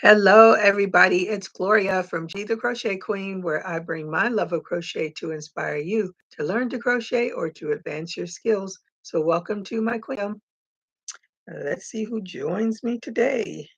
Hello, everybody. It's Gloria from G the Crochet Queen, where I bring my love of crochet to inspire you to learn to crochet or to advance your skills. So, welcome to my queen. Let's see who joins me today.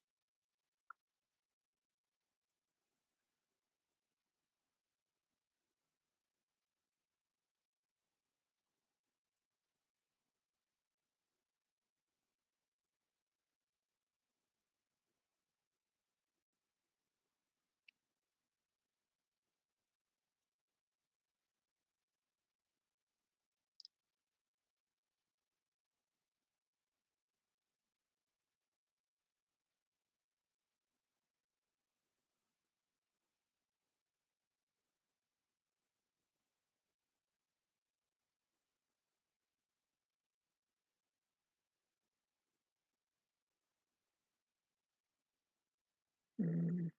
Mm,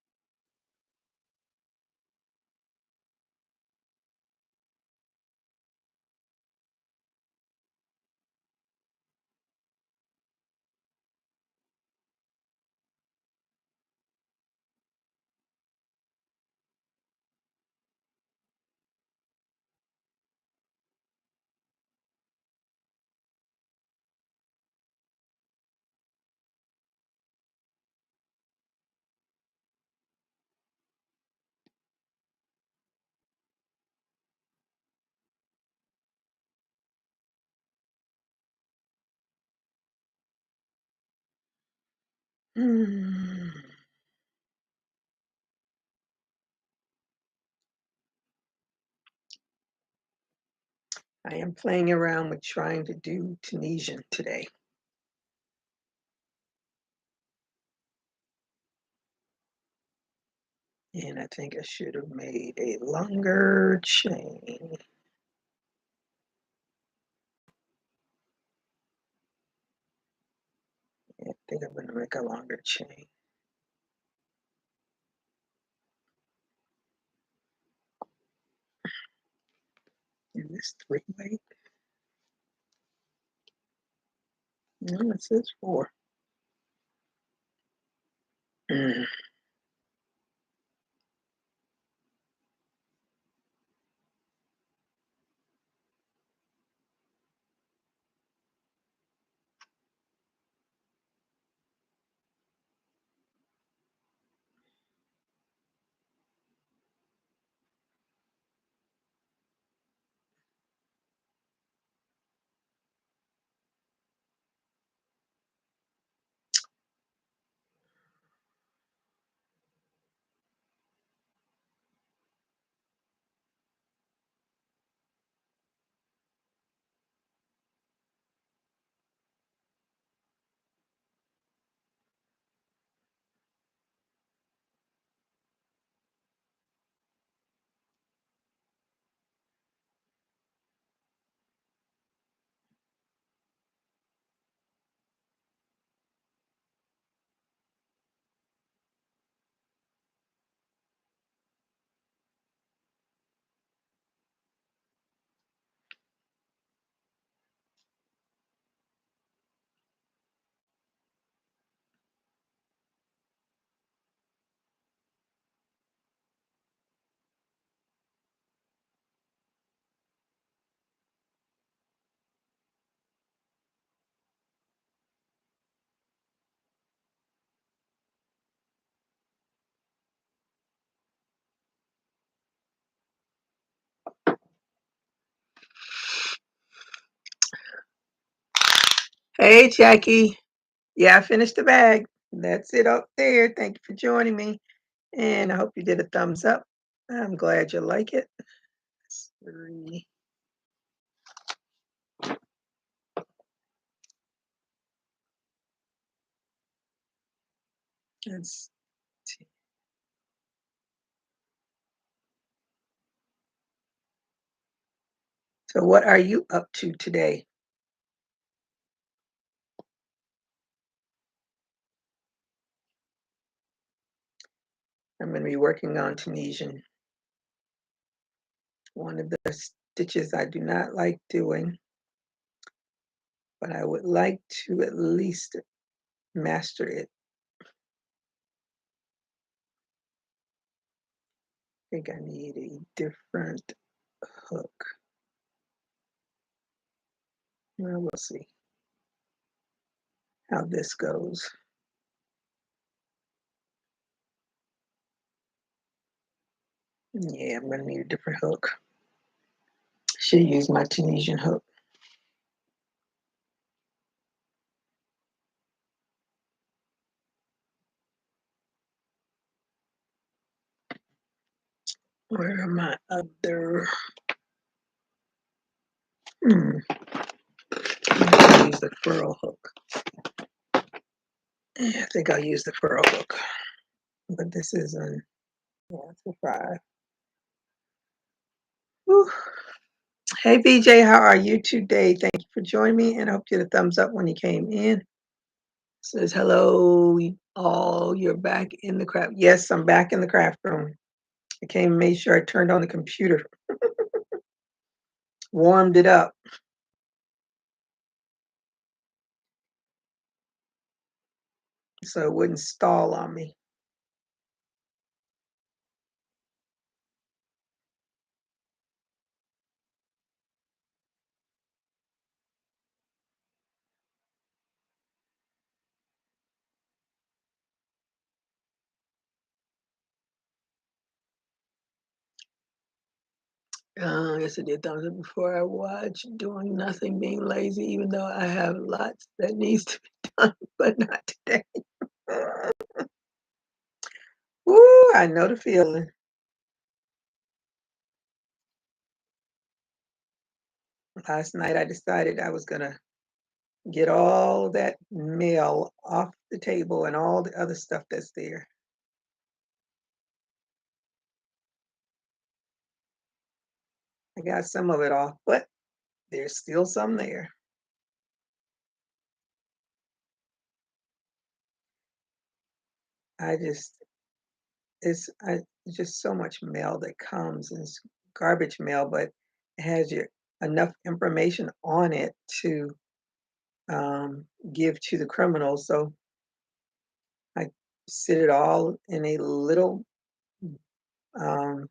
mm. I am playing around with trying to do Tunisian today. And I think I should have made a longer chain. Yeah, I think I'm going to make a longer chain. In this three way. No, it says four. Mm. Hey, Jackie. Yeah, I finished the bag. That's it up there. Thank you for joining me. And I hope you did a thumbs up. I'm glad you like it. That's three. That's two. So, what are you up to today? I'm going to be working on Tunisian. One of the stitches I do not like doing, but I would like to at least master it. think I need a different hook. Well, we'll see how this goes. Yeah, I'm gonna need a different hook. Should use my Tunisian hook. Where are my other? I'll use the furrow hook. I think I'll use the furrow hook. But this is an, yeah, it's a 5. Whew. Hey BJ, how are you today? Thank you for joining me, and I hope you get a thumbs up when you came in. Says hello all, you're back in the craft. Yes, I'm back in the craft room. I came and made sure I turned on the computer, warmed it up. So it wouldn't stall on me. Yes, I did thumbs up before I watch. Doing nothing, being lazy, even though I have lots that needs to be done, but not today. Ooh, I know the feeling. Last night I decided I was gonna get all that mail off the table and all the other stuff that's there. I got some of it off, but there's still some there. I just just so much mail that comes, and it's garbage mail, but it has your enough information on it to give to the criminals. So I sit it all in a little, um,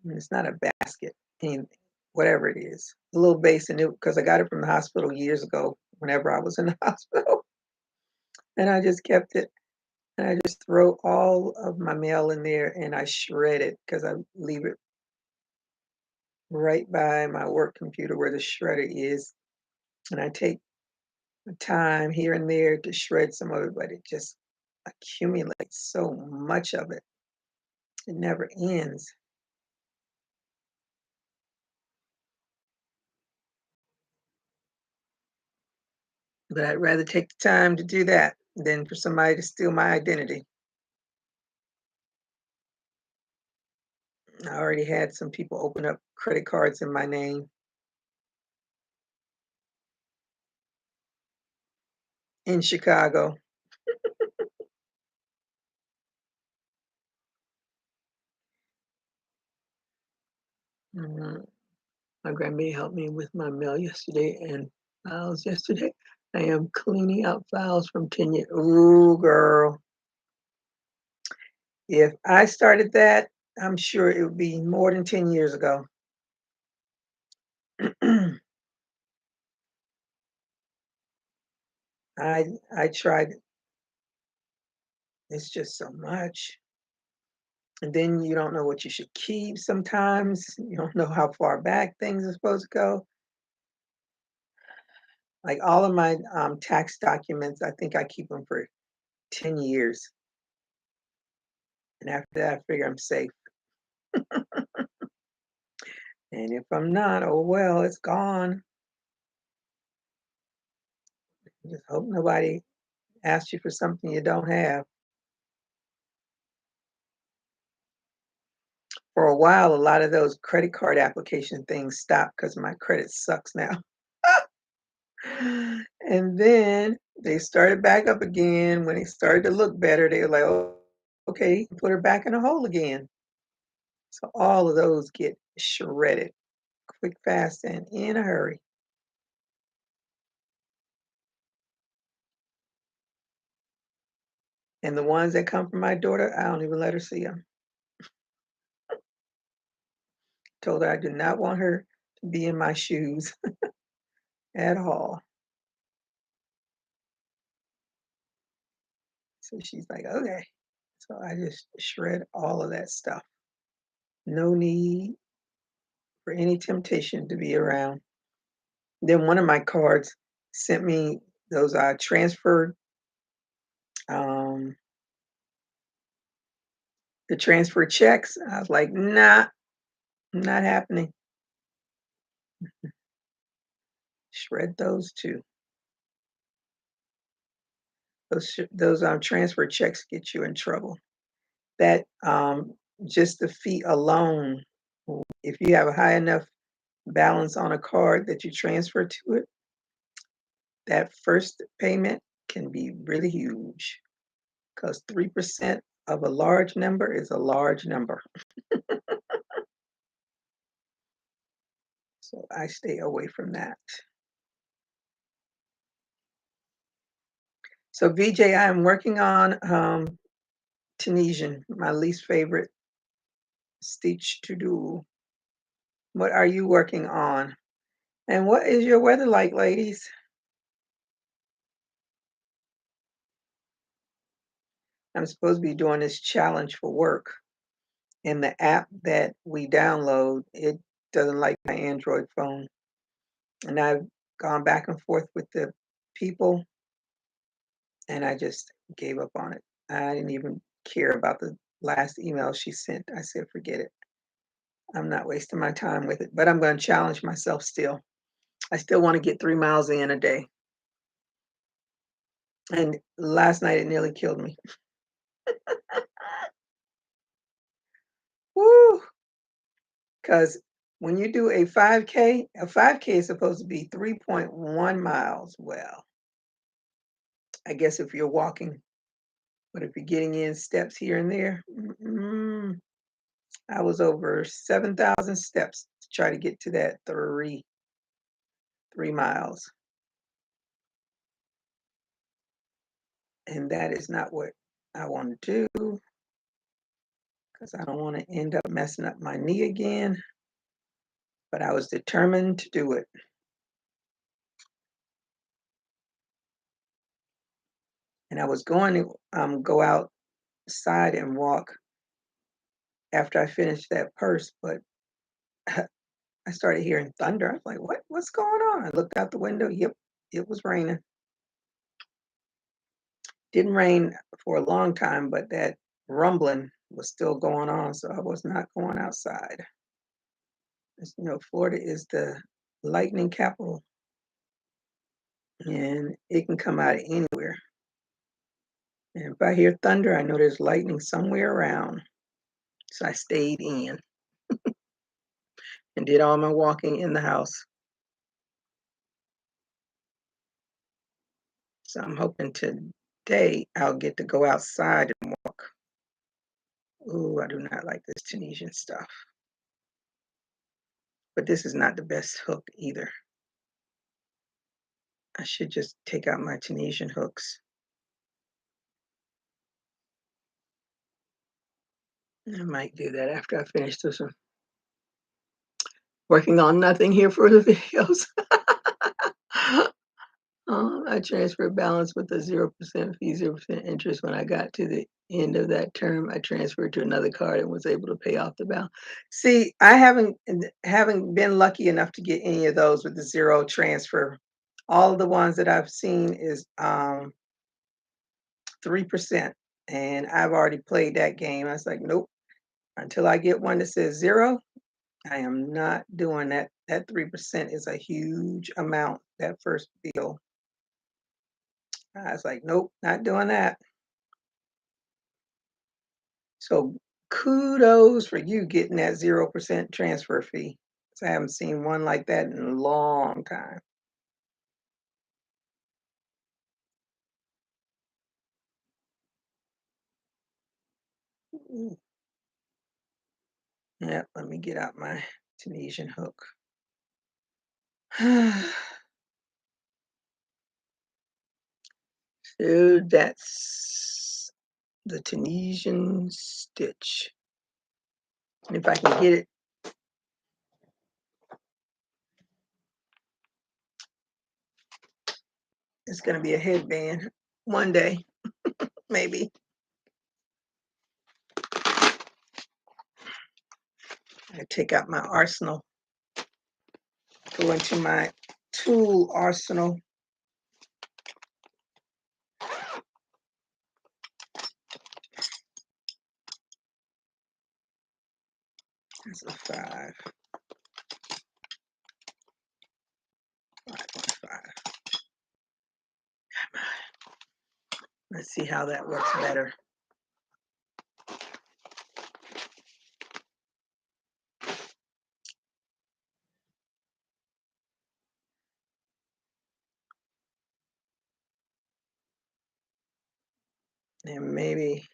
it's not a basket, and whatever it is, a little basin, because I got it from the hospital years ago whenever I was in the hospital. And I just kept it, and I just throw all of my mail in there and I shred it because I leave it right by my work computer where the shredder is. And I take time here and there to shred some of it, but it just accumulates so much of it. It never ends. But I'd rather take the time to do that than for somebody to steal my identity. I already had some people open up credit cards in my name in Chicago. Mhm. My grandma helped me with my mail yesterday and files yesterday. I am cleaning out files from 10 years. Ooh, girl. If I started that, I'm sure it would be more than 10 years ago. I tried. It's just so much. And then you don't know what you should keep sometimes. You don't know how far back things are supposed to go. Like all of my tax documents, I think I keep them for 10 years. And after that, I figure I'm safe. And if I'm not, oh well, it's gone. Just hope nobody asks you for something you don't have. For a while, a lot of those credit card application things stopped because my credit sucks now. And then they started back up again. When it started to look better, they were like, oh, okay, put her back in a hole again. So all of those get shredded quick, fast, and in a hurry. And the ones that come from my daughter, I don't even let her see them. Told her I do not want her to be in my shoes at all. So she's like, okay. So I just shred all of that stuff. No need for any temptation to be around. Then one of my cards sent me those transferred um the transfer checks. I was like, nah, not happening. Shred those too. Those transfer checks get you in trouble. That just the fee alone, if you have a high enough balance on a card that you transfer to it, that first payment can be really huge because 3% of a large number is a large number. So I stay away from that. So VJ, I am working on Tunisian, my least favorite stitch to do. What are you working on? And what is your weather like, ladies? I'm supposed to be doing this challenge for work. And the app that we download, it doesn't like my Android phone. And I've gone back and forth with the people, and I just gave up on it. I didn't even care about the last email she sent. I said, forget it. I'm not wasting my time with it, but I'm going to challenge myself still. I still want to get 3 miles in a day. And last night it nearly killed me. Woo! Because when you do a 5K is supposed to be 3.1 miles. Well, I guess if you're walking, but if you're getting in steps here and there, I was over 7,000 steps to try to get to that 3 miles. And that is not what I want to do because I don't want to end up messing up my knee again. But I was determined to do it. And I was going to go outside and walk after I finished that purse, but I started hearing thunder. I was like, what's going on? I looked out the window. Yep, it was raining. Didn't rain for a long time, but that rumbling was still going on, so I was not going outside. As you know, Florida is the lightning capital, and it can come out of anywhere. And if I hear thunder, I know there's lightning somewhere around. So I stayed in and did all my walking in the house. So I'm hoping today I'll get to go outside and walk. Ooh, I do not like this Tunisian stuff. But this is not the best hook either. I should just take out my Tunisian hooks. I might do that after I finish this one. Working on nothing here for the videos. I transferred balance with a 0% fee, 0% interest. When I got to the end of that term, I transferred to another card and was able to pay off the balance. See, I haven't been lucky enough to get any of those with the 0 transfer. All of the ones that I've seen is 3%. And I've already played that game. I was like, nope. Until I get one that says 0, I am not doing that. That 3% is a huge amount, that first bill. I was like, nope, not doing that. So kudos for you getting that 0% transfer fee. I haven't seen one like that in a long time. Yeah, let me get out my Tunisian hook. So that's the Tunisian stitch. And if I can get it, it's going to be a headband one day, maybe. I take out my arsenal, go into my tool arsenal. That's a 5. 5.5. Let's see how that works better. And maybe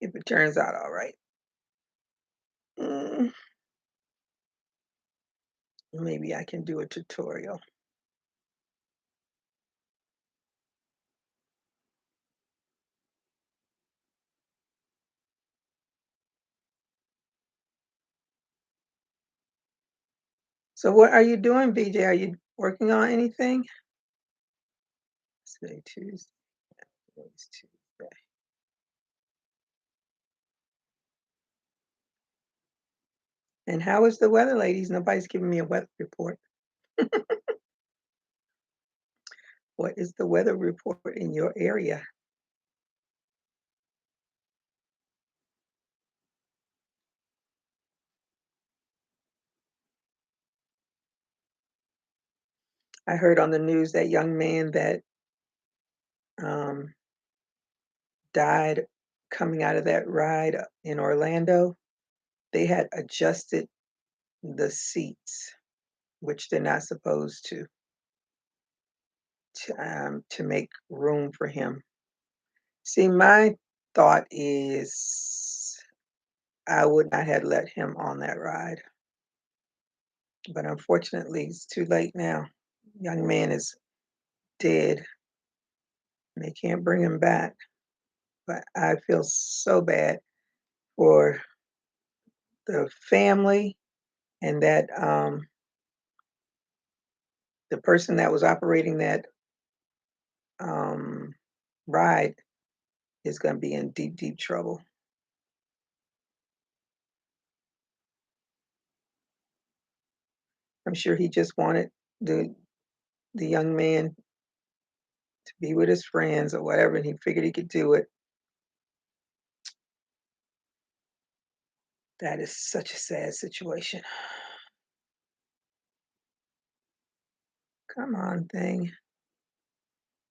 if it turns out all right, maybe I can do a tutorial. So what are you doing, BJ? Are you working on anything? Today, Tuesday. Today's Tuesday. And how is the weather, ladies? Nobody's giving me a weather report. What is the weather report in your area? I heard on the news that young man that died coming out of that ride in Orlando. They had adjusted the seats, which they're not supposed to make room for him. See, my thought is I would not have let him on that ride. But unfortunately, it's too late now. Young man is dead, and they can't bring him back. But I feel so bad for the family and that the person that was operating that ride is going to be in deep, deep trouble. I'm sure he just wanted the young man to be with his friends or whatever, and he figured he could do it. That is such a sad situation. Come on, thing.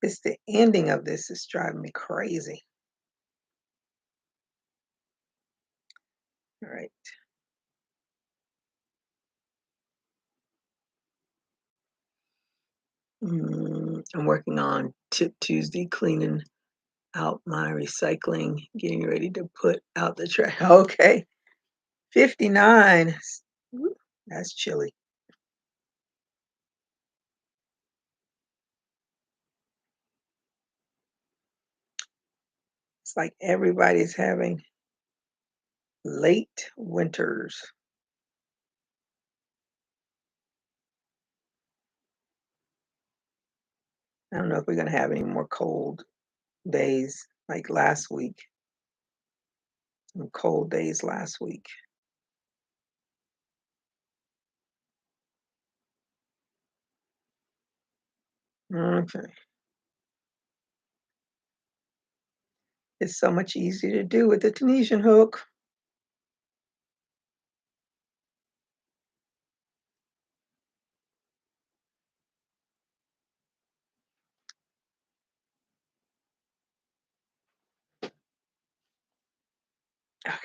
It's the ending of this is driving me crazy. All right. I'm working on Tip Tuesday, cleaning out my recycling, getting ready to put out the trash. Okay. 59. Woo, that's chilly. It's like everybody's having late winters. I don't know if we're going to have any more cold days like last week. Some cold days last week. Okay. It's so much easier to do with the Tunisian hook. Okay.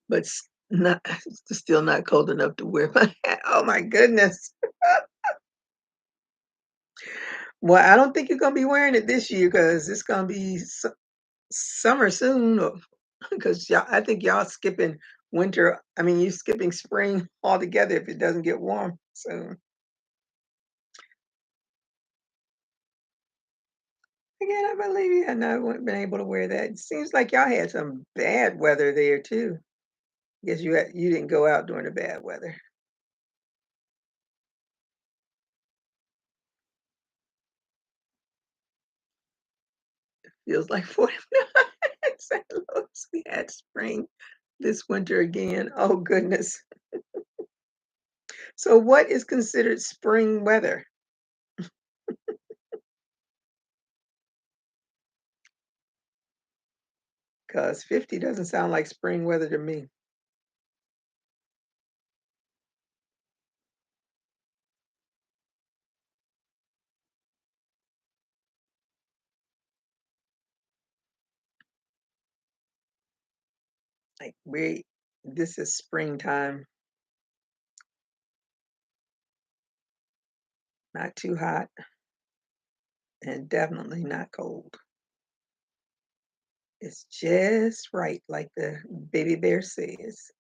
But not still not cold enough to wear my hat. Oh my goodness. Well, I don't think you're gonna be wearing it this year because it's gonna be summer soon. Because y'all, I think y'all skipping winter. I mean, you're skipping spring altogether if it doesn't get warm soon. I cannot believe you had not been able to wear that. It seems like y'all had some bad weather there too. Guess you didn't go out during the bad weather. Feels like 49 in St. Louis. We had spring this winter again. Oh goodness. So what is considered spring weather? Because 50 doesn't sound like spring weather to me. Like this is springtime, not too hot and definitely not cold. It's just right, like the baby bear says.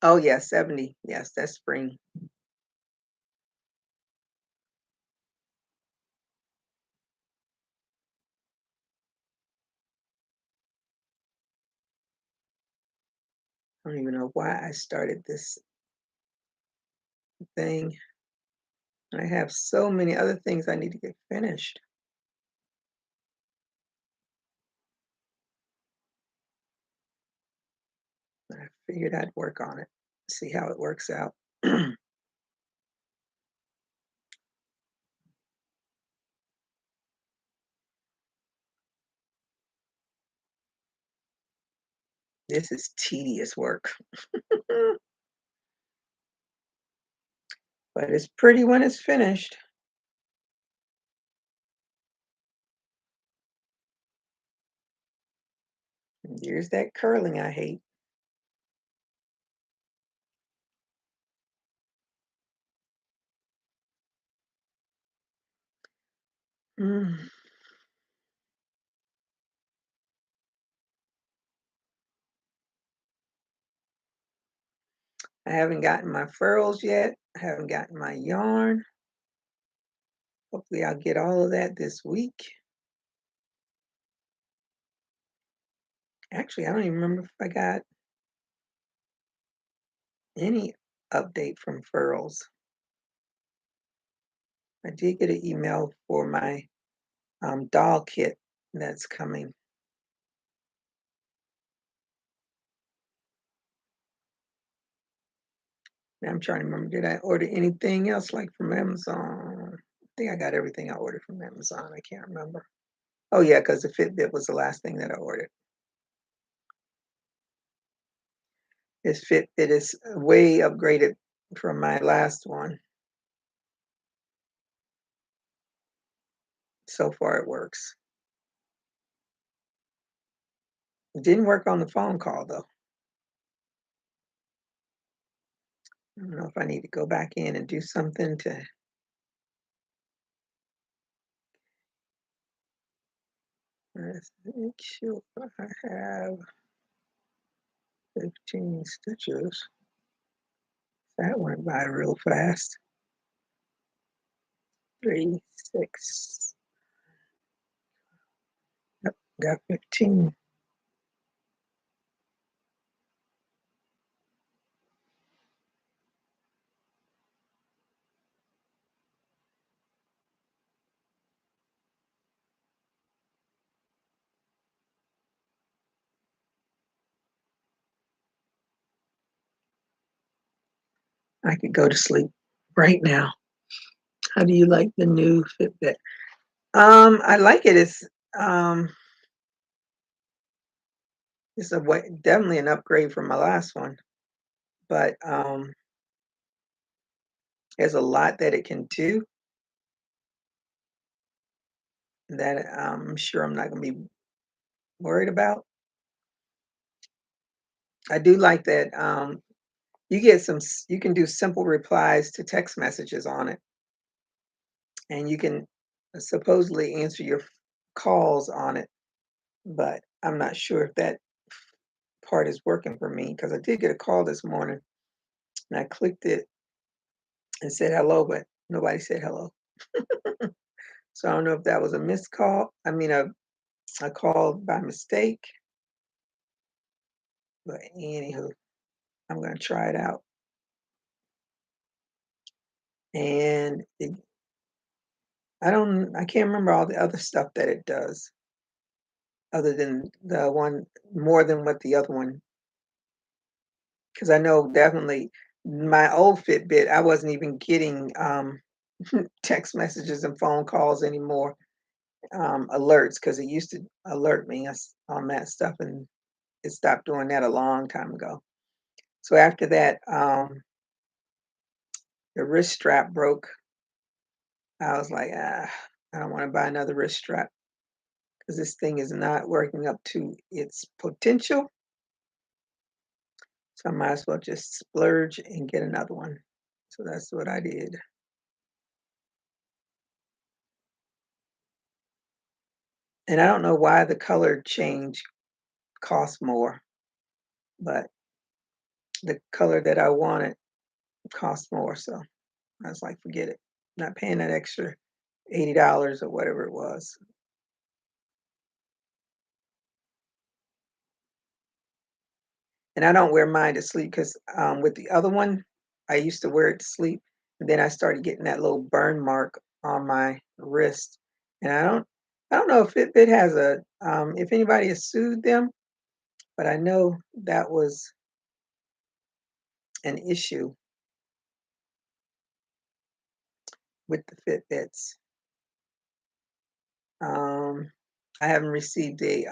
Oh yeah, 70. Yes, that's spring. I don't even know why I started this thing. I have so many other things I need to get finished. I figured I'd work on it, see how it works out. This is tedious work, but it's pretty when it's finished. And there's that curling I hate. Mm. I haven't gotten my furls yet. I haven't gotten my yarn. Hopefully I'll get all of that this week. Actually, I don't even remember if I got any update from furls. I did get an email for my doll kit that's coming. Now I'm trying to remember, did I order anything else like from Amazon? I think I got everything I ordered from Amazon. I can't remember. Oh yeah, because the Fitbit was the last thing that I ordered. This Fitbit is way upgraded from my last one. So far it works. It didn't work on the phone call though. I don't know if I need to go back in and do something to let's make sure I have 15 stitches. That went by real fast. 3, 6. Yep, got 15. I could go to sleep right now. How do you like the new Fitbit? I like it. Um it's definitely an upgrade from my last one, but there's a lot that it can do that I'm sure I'm not going to be worried about. I do like that you can do simple replies to text messages on it, and you can supposedly answer your calls on it, but I'm not sure if that part is working for me because I did get a call this morning and I clicked it and said hello, but nobody said hello. So I don't know if that was a missed call. I mean, a call by mistake, but anywho, I'm gonna try it out. And I can't remember all the other stuff that it does other than the one more than what the other one, because I know definitely my old Fitbit, I wasn't even getting text messages and phone calls anymore, alerts, because it used to alert me on that stuff, and it stopped doing that a long time ago. So after that, the wrist strap broke. I was like, I don't want to buy another wrist strap because this thing is not working up to its potential. So I might as well just splurge and get another one. So that's what I did. And I don't know why the color change costs more, but the color that I wanted cost more. So I was like, forget it. Not paying that extra $80 or whatever it was. And I don't wear mine to sleep because with the other one, I used to wear it to sleep. And then I started getting that little burn mark on my wrist. And I don't know if Fitbit has if anybody has sued them, but I know that was an issue with the Fitbits. Um, I haven't received a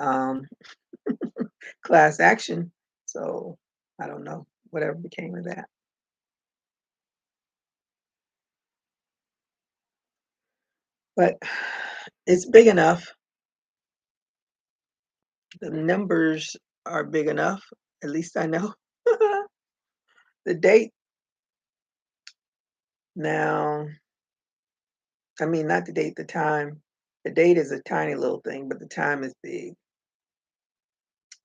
class action, so I don't know whatever became of that. But it's big enough. The numbers are big enough. At least I know. The date now, I mean, not the date, the time. The date is a tiny little thing, but the time is big.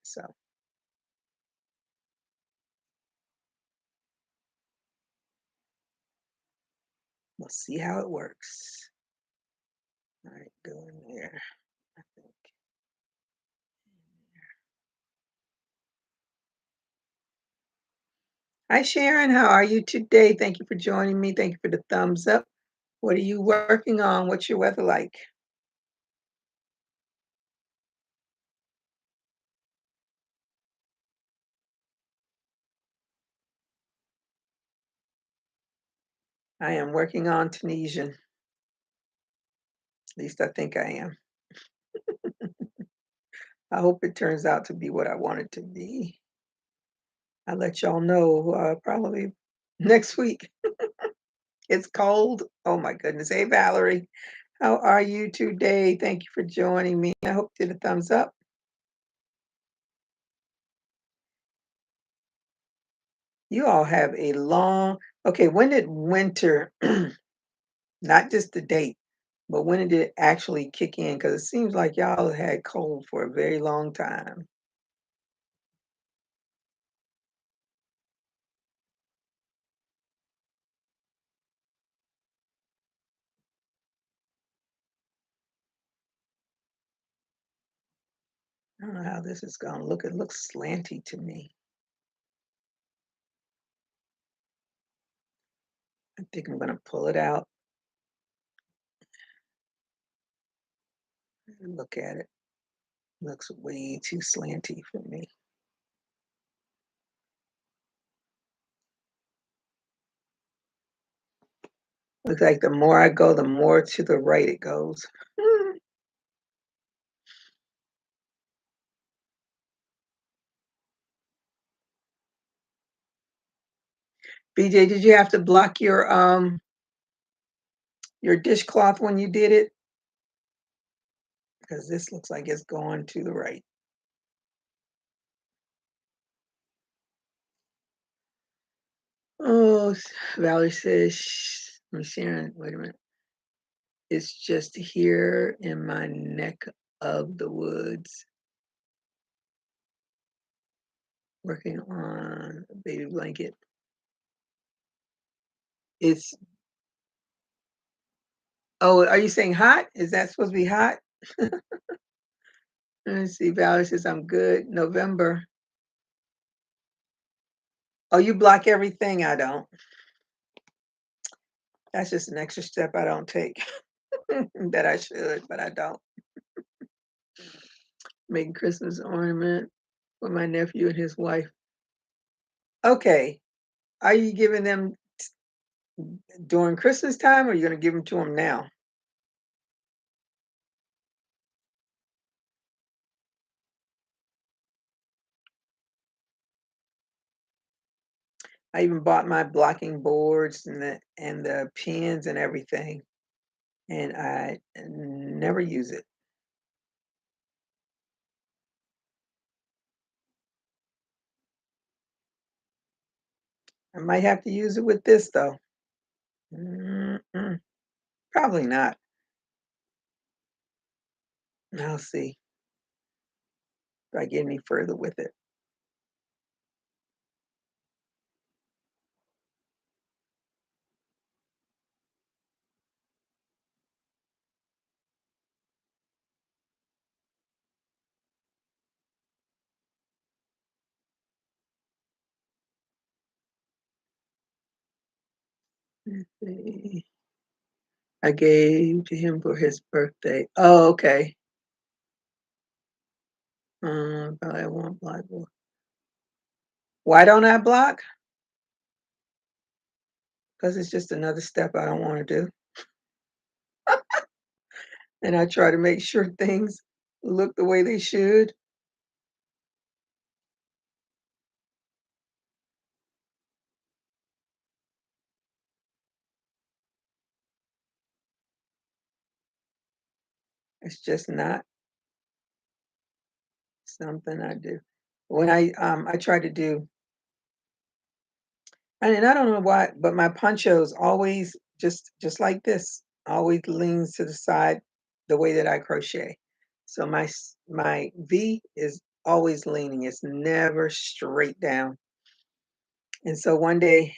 So we'll see how it works. All right, go in there, I think. Hi, Sharon. How are you today? Thank you for joining me. Thank you for the thumbs up. What are you working on? What's your weather like? I am working on Tunisian. At least I think I am. I hope it turns out to be what I want it to be. I'll let y'all know probably next week. It's cold. Oh my goodness. Hey, Valerie. How are you today? Thank you for joining me. I hope you did a thumbs up. You all have a long, okay, when did winter, not just the date, but when did it actually kick in? Because it seems like y'all had cold for a very long time. I don't know how this is going to look. It looks slanty to me. I think I'm going to pull it out and look at it. Looks way too slanty for me. Looks like the more I go, the more to the right it goes. BJ, did you have to block your dishcloth when you did it? Because this looks like it's going to the right. Oh, Valerie says, I'm Sharon, wait a minute. It's just here in my neck of the Woods. Working on a baby blanket. It's Oh, are you saying hot? Is that supposed to be hot? Let me see. Valerie says I'm good. November. Oh, you block everything? I don't. That's just an extra step I don't take that I should, but I don't. Making Christmas ornament for my nephew and his wife. Okay. Are you giving them during Christmas time, or are you going to give them to them now? I even bought my blocking boards and the pins and everything, and I never use it. I might have to use it with this though. Probably not. I'll see if I get any further with it. Let's see. I gave to him for his birthday. Oh, okay. But I won't block. Why don't I block? Because it's just another step I don't want to do. And I try to make sure things look the way they should. It's just not something I do. When I try to do, and I don't know why, but my ponchos always just like this, always leans to the side the way that I crochet. So my V is always leaning. It's never straight down. And so one day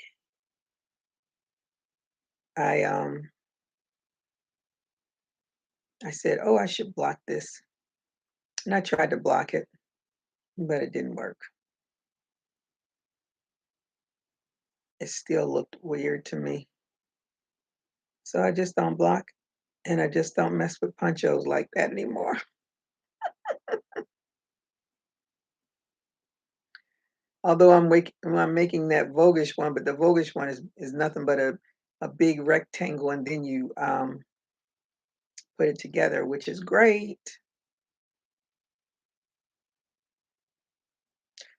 I um I said, "Oh, I should block this." And I tried to block it, but it didn't work. It still looked weird to me. So I just don't block, and I just don't mess with ponchos like that anymore. Although I'm making that Voguish one, but the Voguish one is nothing but a big rectangle, and then you put it together, which is great.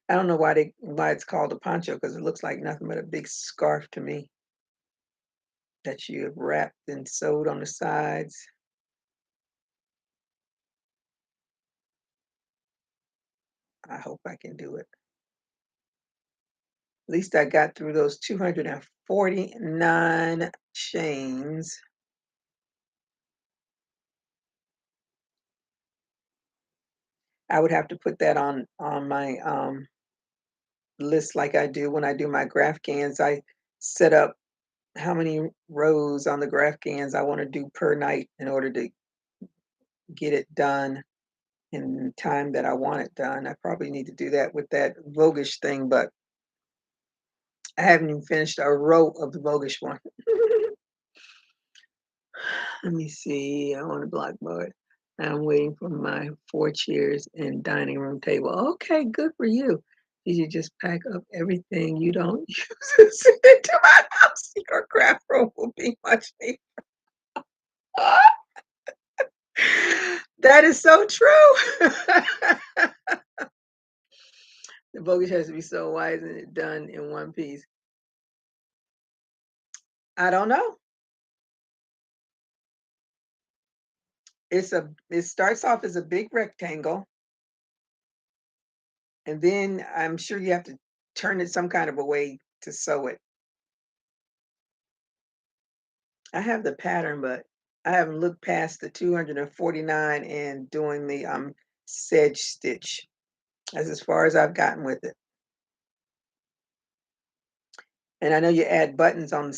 I don't know why it's called a poncho because it looks like nothing but a big scarf to me that you have wrapped and sewed on the sides. I hope I can do it. At least I got through those 249 chains. I would have to put that on my list like I do when I do my graph cans. I set up how many rows on the graph cans I want to do per night in order to get it done in the time that I want it done. I probably need to do that with that Voguish thing, but I haven't even finished a row of the Voguish one. Let me see. I want a blackboard. I'm waiting for my 4 chairs and dining room table. Okay, good for you. Did you just pack up everything you don't use and send it to my house? Your craft room will be much needed. That is so true. The bogus has to be so wise and it done in one piece. I don't know. It starts off as a big rectangle, and then I'm sure you have to turn it some kind of a way to sew it. I have the pattern, but I haven't looked past the 249 and doing the sedge stitch. That's as far as I've gotten with it. And I know you add buttons on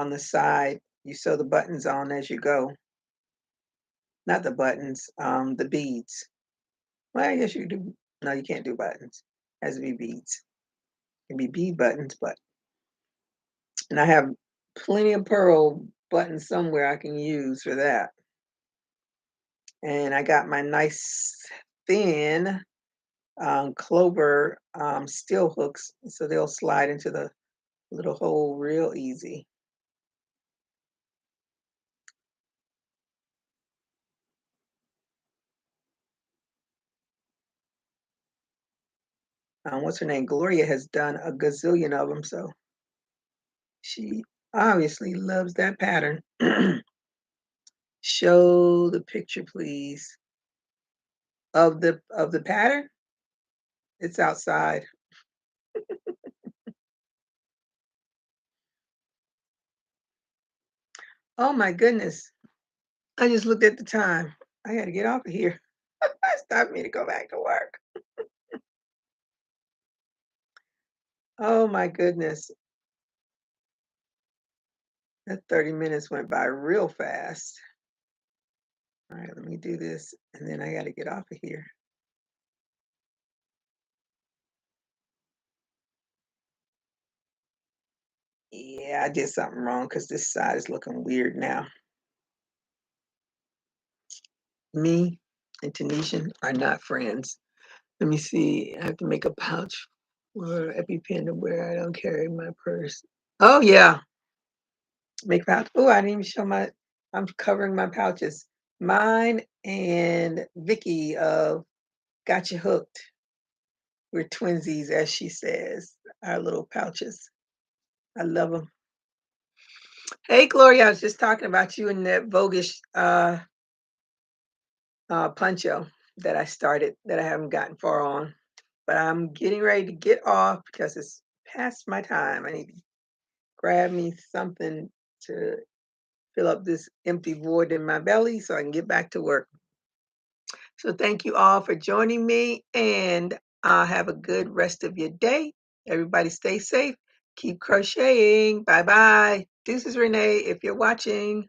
the side. You sew the buttons on as you go. Not the buttons, the beads. Well, I guess you do. No, you can't do buttons. It has to be beads. It can be bead buttons, but and I have plenty of pearl buttons somewhere I can use for that. And I got my nice thin clover steel hooks, so they'll slide into the little hole real easy. What's her name? Gloria has done a gazillion of them, so she obviously loves that pattern. Show the picture, please, of the pattern. It's outside. Oh my goodness. I just looked at the time. I got to get off of here. It's time for me to go back to work. Oh my goodness. That 30 minutes went by real fast. All right, let me do this, and then I got to get off of here. Yeah, I did something wrong because this side is looking weird now. Me and Tunisian are not friends. Let me see. I have to make a pouch for EpiPen to wear. I don't carry my purse. Oh yeah, make pouch. Oh, I didn't even show my. I'm covering my pouches. Mine and Vicky of Got You Hooked. We're twinsies, as she says. Our little pouches. I love them. Hey, Gloria, I was just talking about you and that Voguish poncho that I started that I haven't gotten far on. But I'm getting ready to get off because it's past my time. I need to grab me something to fill up this empty void in my belly so I can get back to work. So thank you all for joining me, and have a good rest of your day. Everybody stay safe. Keep crocheting. Bye-bye. Deuces, Renee, if you're watching.